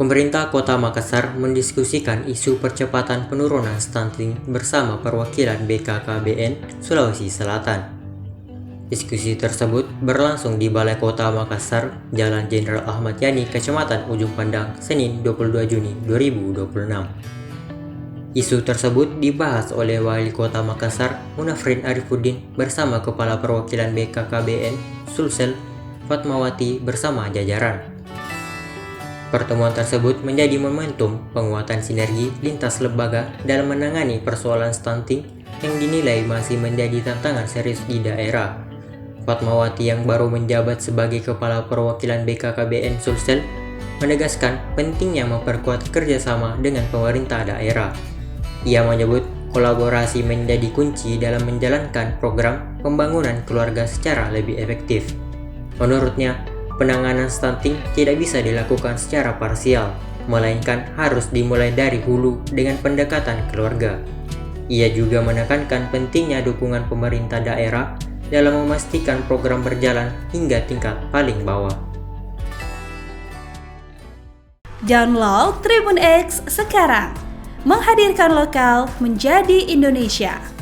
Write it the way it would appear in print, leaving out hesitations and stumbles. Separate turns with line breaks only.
Pemerintah Kota Makassar mendiskusikan isu percepatan penurunan stunting bersama perwakilan BKKBN Sulawesi Selatan. Diskusi tersebut berlangsung di Balai Kota Makassar, Jalan Jenderal Ahmad Yani, Kecamatan Ujung Pandang, Senin 22 Juni 2026. Isu tersebut dibahas oleh Wali Kota Makassar, Munafrin Arifuddin, bersama Kepala Perwakilan BKKBN Sulsel, Fatmawati, bersama jajaran. Pertemuan tersebut menjadi momentum penguatan sinergi lintas lembaga dalam menangani persoalan stunting yang dinilai masih menjadi tantangan serius di daerah. Fatmawati yang baru menjabat sebagai Kepala Perwakilan BKKBN Sulsel menegaskan pentingnya memperkuat kerjasama dengan pemerintah daerah. Ia menyebut kolaborasi menjadi kunci dalam menjalankan program pembangunan keluarga secara lebih efektif. Menurutnya, penanganan stunting tidak bisa dilakukan secara parsial, melainkan harus dimulai dari hulu dengan pendekatan keluarga. Ia juga menekankan pentingnya dukungan pemerintah daerah dalam memastikan program berjalan hingga tingkat paling bawah.
Download Tribun X sekarang, menghadirkan lokal menjadi Indonesia.